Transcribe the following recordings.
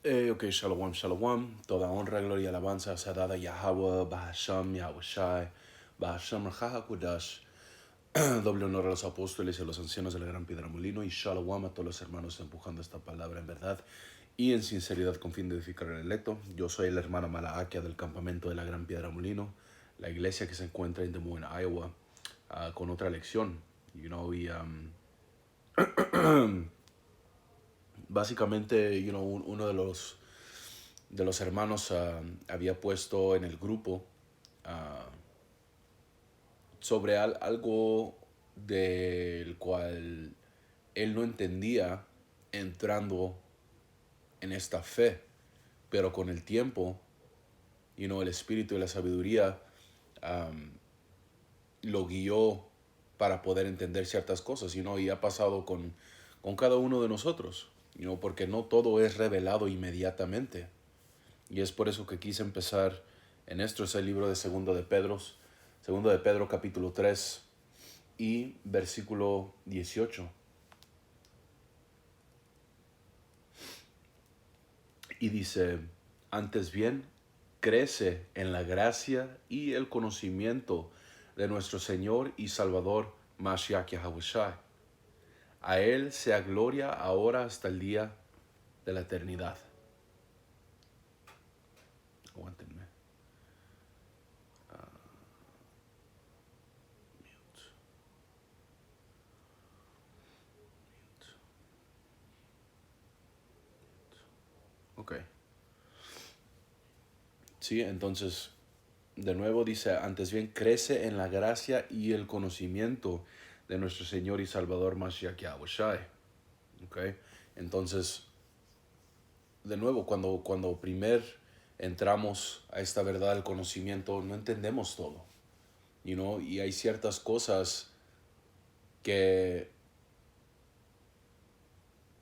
Ok, shalom, shalom. Toda honra, gloria y alabanza sea dada a Yahweh, Bahasham, Yahweh Shai, Bahasham, Rahakudash. Doble honor a los apóstoles y a los ancianos de la gran piedra molino. Y shalom a todos los hermanos empujando esta palabra en verdad y en sinceridad con fin de edificar el electo. Yo soy el hermano Malaakia del campamento de la gran piedra molino, la iglesia que se encuentra en Des Moines, Iowa, con otra lección. Básicamente, uno de los hermanos había puesto en el grupo ah, sobre algo del cual él no entendía entrando en esta fe, pero con el tiempo, el espíritu y la sabiduría lo guió para poder entender ciertas cosas, y ha pasado con cada uno de nosotros, porque no todo es revelado inmediatamente. Y es por eso que quise empezar en esto. Es el libro de Segundo de Pedro capítulo 3 y versículo 18. Y dice, antes bien, crece en la gracia y el conocimiento de nuestro Señor y Salvador Mashiach Yahushua. A Él sea gloria ahora hasta el día de la eternidad. Aguántenme. Ok. Sí, entonces, de nuevo dice, antes bien, crece en la gracia y el conocimiento de nuestro Señor y Salvador Mashiach Yahushua. Ok. Entonces, de nuevo, cuando primer entramos a esta verdad del conocimiento, no entendemos todo, y hay ciertas cosas que,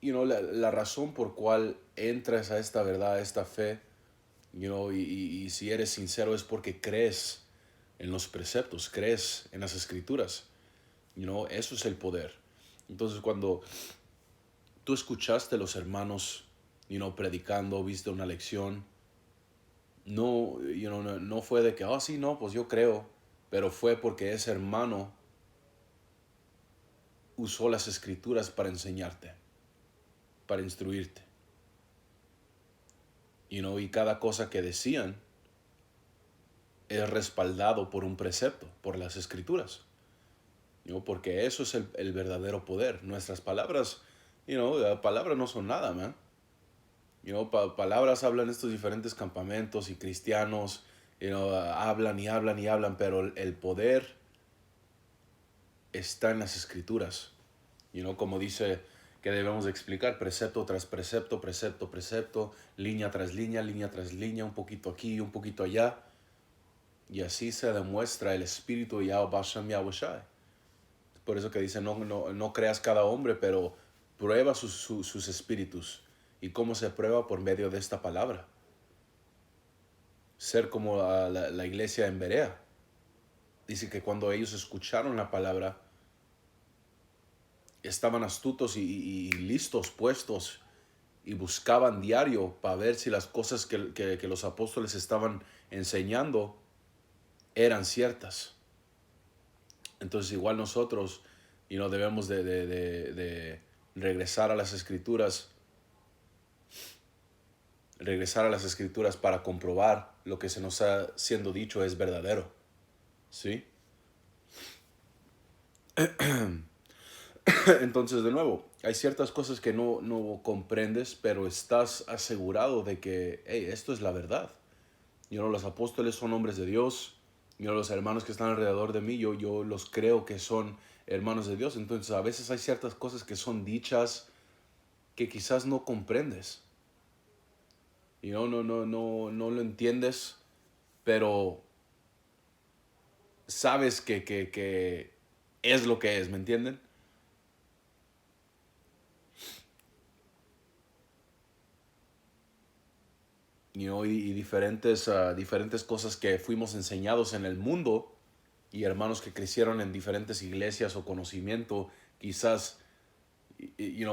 la razón por cual entras a esta verdad, a esta fe, y si eres sincero es porque crees en los preceptos, crees en las escrituras, eso es el poder. Entonces, cuando tú escuchaste a los hermanos, predicando, viste una lección, no, no fue de que, oh, sí, no, pues yo creo, pero fue porque ese hermano usó las escrituras para enseñarte, para instruirte, y cada cosa que decían es respaldado por un precepto, por las escrituras, porque eso es el verdadero poder. Nuestras palabras, palabras no son nada, man. Palabras hablan estos diferentes campamentos y cristianos, hablan y hablan y hablan, pero el poder está en las escrituras. Como dice que debemos de explicar precepto tras precepto, precepto, precepto, línea tras línea, un poquito aquí, un poquito allá. Y así se demuestra el espíritu de Yahweh Hashem Yahweh Shai. Por eso que dice, no creas cada hombre, pero prueba sus espíritus. ¿Y cómo se prueba? Por medio de esta palabra. Ser como la iglesia en Berea. Dice que cuando ellos escucharon la palabra, estaban astutos y listos, puestos, y buscaban diario para ver si las cosas que los apóstoles estaban enseñando eran ciertas. Entonces igual nosotros debemos de regresar a las escrituras para comprobar lo que se nos ha siendo dicho es verdadero. ¿Sí? Entonces, de nuevo, hay ciertas cosas que no comprendes, pero estás asegurado de que, hey, esto es la verdad. Los apóstoles son hombres de Dios. Los hermanos que están alrededor de mí, yo los creo que son hermanos de Dios. Entonces, a veces hay ciertas cosas que son dichas que quizás no comprendes. No lo entiendes, pero sabes que es lo que es, ¿me entienden? Y diferentes cosas que fuimos enseñados en el mundo, y hermanos que crecieron en diferentes iglesias o conocimiento, quizás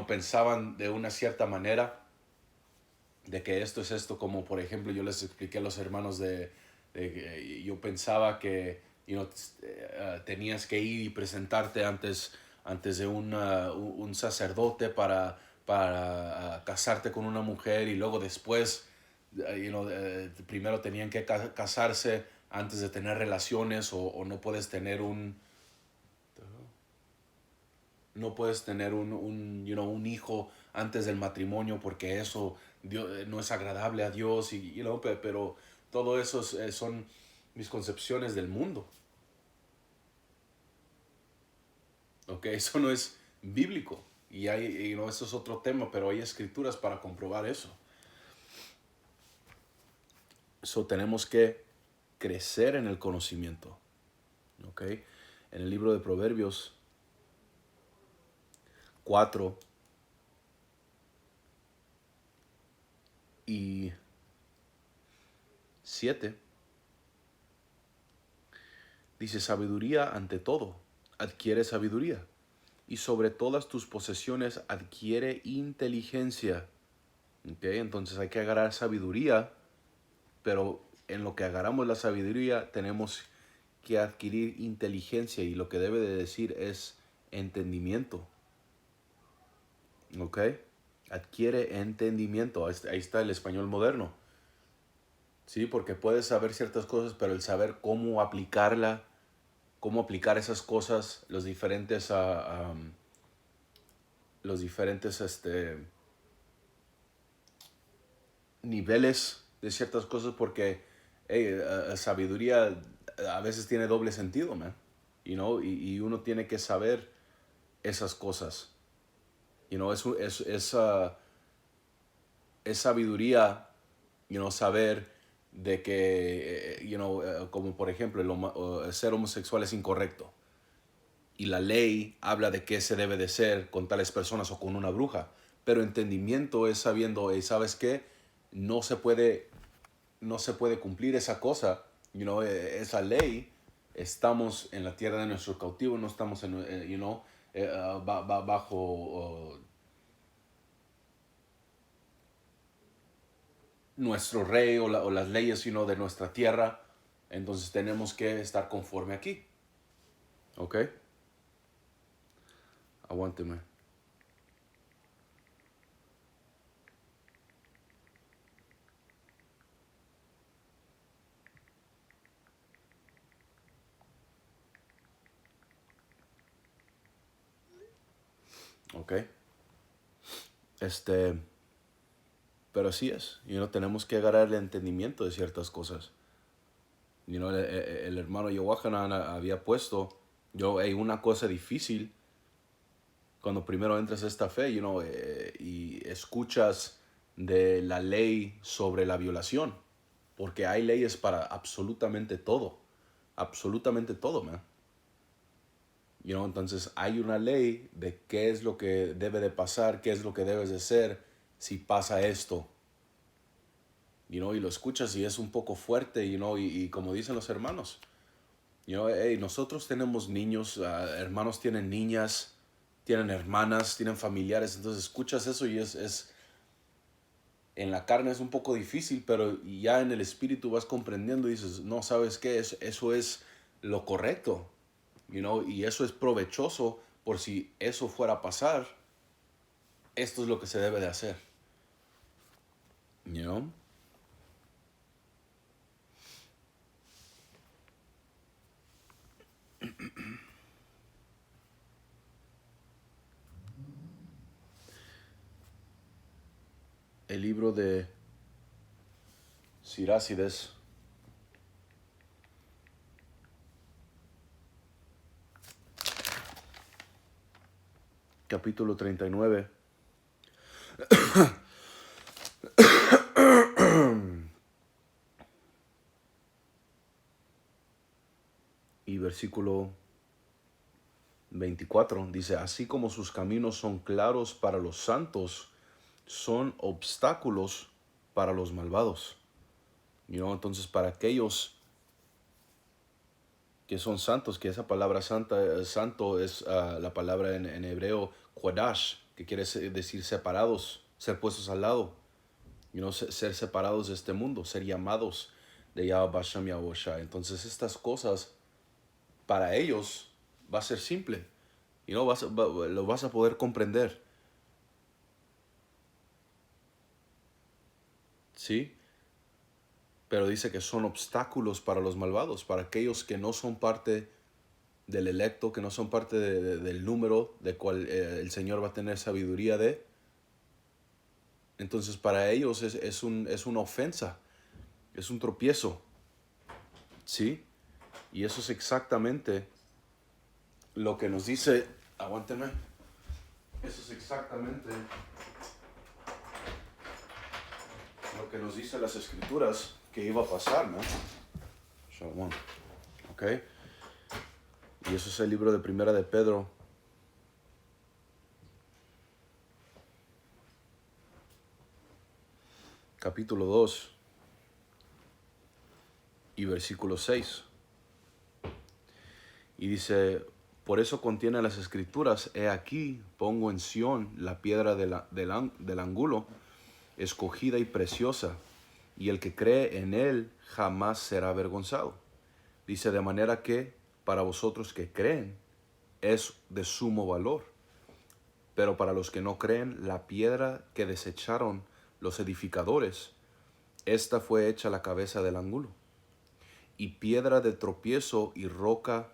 pensaban de una cierta manera, de que esto es esto, como por ejemplo yo les expliqué a los hermanos de que yo pensaba que tenías que ir y presentarte antes de un sacerdote para casarte con una mujer y luego después, primero tenían que casarse antes de tener relaciones o no puedes tener un hijo antes del matrimonio porque eso no es agradable a Dios pero todo eso son mis concepciones del mundo. ¿Ok? Eso no es bíblico. Y eso es otro tema, pero hay escrituras para comprobar eso. Eso tenemos que crecer en el conocimiento. ¿Ok? En el libro de Proverbios 4 y 7 dice: sabiduría ante todo, adquiere sabiduría, y sobre todas tus posesiones adquiere inteligencia. ¿Okay? Entonces hay que agarrar sabiduría, pero en lo que agarramos la sabiduría tenemos que adquirir inteligencia, y lo que debe de decir es entendimiento. ¿Ok? Adquiere entendimiento. Ahí está el español moderno. Sí, porque puedes saber ciertas cosas, pero el saber cómo aplicarla, cómo aplicar esas cosas, los diferentes niveles de ciertas cosas, porque hey, sabiduría a veces tiene doble sentido, man. Y uno tiene que saber esas cosas. Es sabiduría, saber de que, como por ejemplo, ser homosexual es incorrecto. Y la ley habla de qué se debe de ser con tales personas o con una bruja. Pero entendimiento es sabiendo, ¿sabes qué? No se puede, no se puede cumplir esa cosa, esa ley. Estamos en la tierra de nuestro cautivo, no estamos bajo nuestro rey o las leyes de nuestra tierra. Entonces tenemos que estar conforme aquí. ¿Ok? Aguánteme. ¿Ok? Pero así es. Tenemos que agarrar el entendimiento de ciertas cosas. El hermano Yohanan había puesto, una cosa difícil cuando primero entras a esta fe, y escuchas de la ley sobre la violación, porque hay leyes para absolutamente todo, man. Entonces hay una ley de qué es lo que debe de pasar, qué es lo que debes de hacer si pasa esto. Y lo escuchas y es un poco fuerte, y como dicen los hermanos, hey, nosotros tenemos niños, hermanos tienen niñas, tienen hermanas, tienen familiares, entonces escuchas eso y en la carne es un poco difícil, pero ya en el espíritu vas comprendiendo y dices, no, ¿sabes qué? Eso es lo correcto, y eso es provechoso por si eso fuera a pasar, esto es lo que se debe de hacer, you know? El libro de Sirácides, capítulo 39, y versículo 24, dice: así como sus caminos son claros para los santos, son obstáculos para los malvados. Entonces, para aquellos que son santos, que esa palabra santo es la palabra en hebreo kodash, que quiere decir separados, ser puestos al lado. ser separados de este mundo, ser llamados de Yahweh Bashem Yahushua. Entonces estas cosas para ellos va a ser simple. Lo vas a poder comprender. ¿Sí? Pero dice que son obstáculos para los malvados, para aquellos que no son parte del electo, que no son parte del número de cual el Señor va a tener sabiduría de. Entonces para ellos es una ofensa, es un tropiezo. ¿Sí? Y eso es exactamente lo que nos dice, aguántenme, eso es exactamente lo que nos dice las escrituras que iba a pasar, ¿no? Shalom. ¿Ok? Y eso es el libro de Primera de Pedro. Capítulo 2 y versículo 6. Y dice, por eso contiene las escrituras, he aquí, pongo en Sión la piedra del ángulo, escogida y preciosa, y el que cree en él jamás será avergonzado. Dice, de manera que para vosotros que creen es de sumo valor, pero para los que no creen, la piedra que desecharon los edificadores, esta fue hecha la cabeza del ángulo, y piedra de tropiezo y roca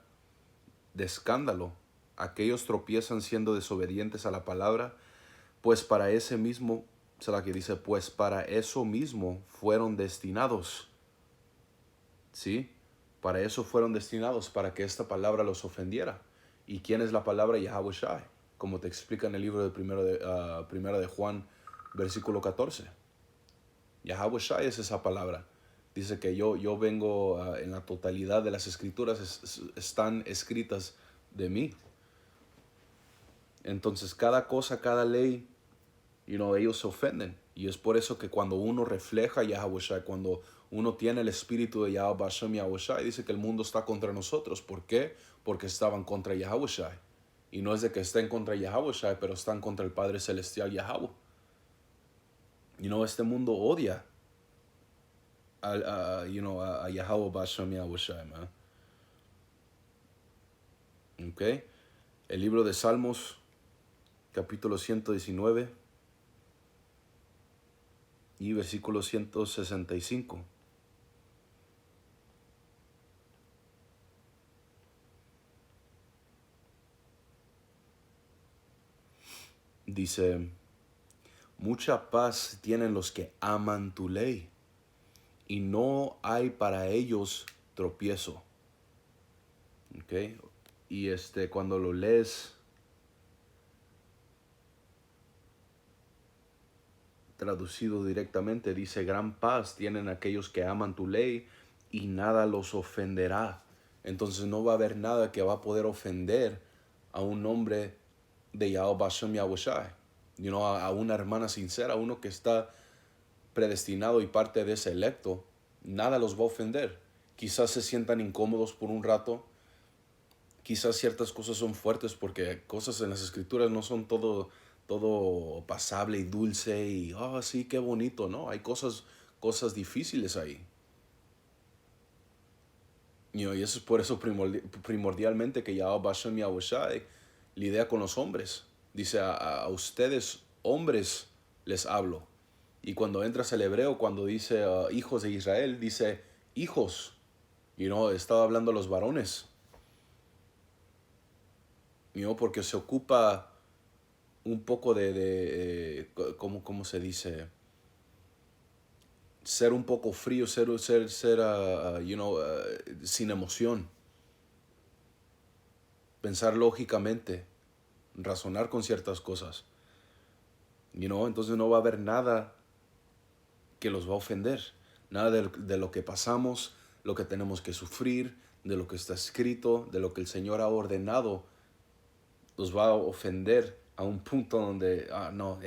de escándalo. Aquellos tropiezan siendo desobedientes a la palabra, pues para ese mismo, o sea, la que dice, pues para eso mismo fueron destinados. ¿Sí? Para eso fueron destinados, para que esta palabra los ofendiera. ¿Y quién es la palabra? Yahweh Shai, como te explica en el libro de Primera de Juan, versículo 14. Yahweh Shai es esa palabra. Dice que yo vengo en la totalidad de las escrituras, están escritas de mí. Entonces cada cosa, cada ley, ellos se ofenden. Y es por eso que cuando uno refleja Yahweh Shai, cuando uno tiene el espíritu de Yahweh Bashem Yahweh Shai, dice que el mundo está contra nosotros. ¿Por qué? Porque estaban contra Yahweh Shai. Y no es de que estén contra Yahweh Shai, pero están contra el Padre Celestial Yahweh. Este mundo odia a Yahweh Bashem Yahweh Shai, man. Okay. El libro de Salmos, capítulo 119 y versículo 165. Dice, mucha paz tienen los que aman tu ley, y no hay para ellos tropiezo. ¿Okay? Y cuando lo lees traducido directamente, dice, gran paz tienen aquellos que aman tu ley, y nada los ofenderá. Entonces no va a haber nada que va a poder ofender a un hombre de Yahweh Bashem Yahweh Shai. A una hermana sincera, a uno que está predestinado y parte de ese electo, nada los va a ofender. Quizás se sientan incómodos por un rato, quizás ciertas cosas son fuertes porque cosas en las escrituras no son todo pasable y dulce y, sí, qué bonito, ¿no? Hay cosas difíciles ahí. Y eso es por eso primordialmente que Yahweh Bashem Yahweh Shai lidia con los hombres. Dice, a ustedes, hombres, les hablo. Y cuando entras al hebreo, cuando dice hijos de Israel, dice hijos. Estaba hablando a los varones. Porque se ocupa un poco ¿cómo se dice? Ser un poco frío, ser sin emoción. Pensar lógicamente, razonar con ciertas cosas. Entonces no va a haber nada que los va a ofender. Nada de lo que pasamos, lo que tenemos que sufrir, de lo que está escrito, de lo que el Señor ha ordenado, los va a ofender a un punto donde, no,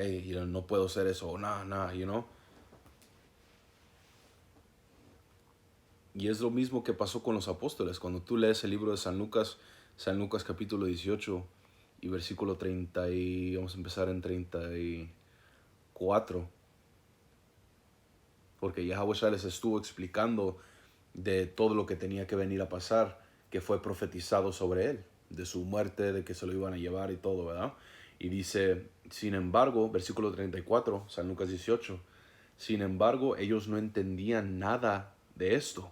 no puedo hacer eso, o nada, Y es lo mismo que pasó con los apóstoles. Cuando tú lees el libro de San Lucas capítulo 18 y versículo 30 y vamos a empezar en 34. porque Yahweh Shai les estuvo explicando de todo lo que tenía que venir a pasar, que fue profetizado sobre él, de su muerte, de que se lo iban a llevar y todo, ¿verdad? Y dice, sin embargo, versículo 34, San Lucas 18, sin embargo, ellos no entendían nada de esto.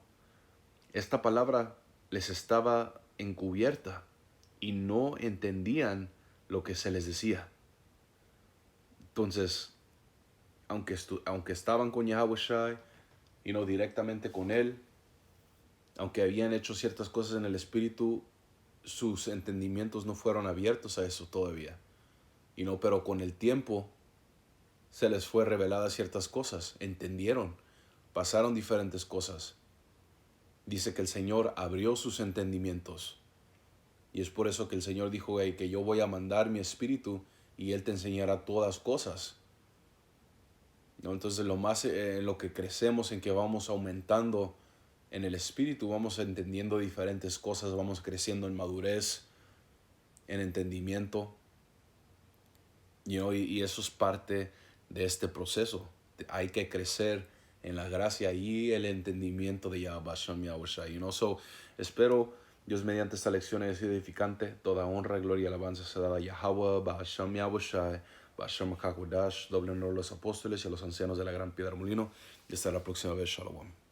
Esta palabra les estaba encubierta y no entendían lo que se les decía. Entonces, aunque estaban con Yahweh Shai, directamente con él, aunque habían hecho ciertas cosas en el Espíritu, sus entendimientos no fueron abiertos a eso todavía. Pero con el tiempo se les fue reveladas ciertas cosas, entendieron, pasaron diferentes cosas. Dice que el Señor abrió sus entendimientos. Y es por eso que el Señor dijo, hey, que yo voy a mandar mi Espíritu y Él te enseñará todas cosas. Entonces, en lo que crecemos, en que vamos aumentando en el Espíritu, vamos entendiendo diferentes cosas, vamos creciendo en madurez, en entendimiento. Y eso es parte de este proceso. Hay que crecer en la gracia y el entendimiento de Yahweh Shai. So, espero Dios mediante esta lección haya sido edificante. Toda honra, gloria y alabanza se da a Yahweh Ba'asham Yahweh Shai, Ba'asham HaKadosh, doble honor a los apóstoles y a los ancianos de la gran piedra molino. Y hasta la próxima vez. Shalom.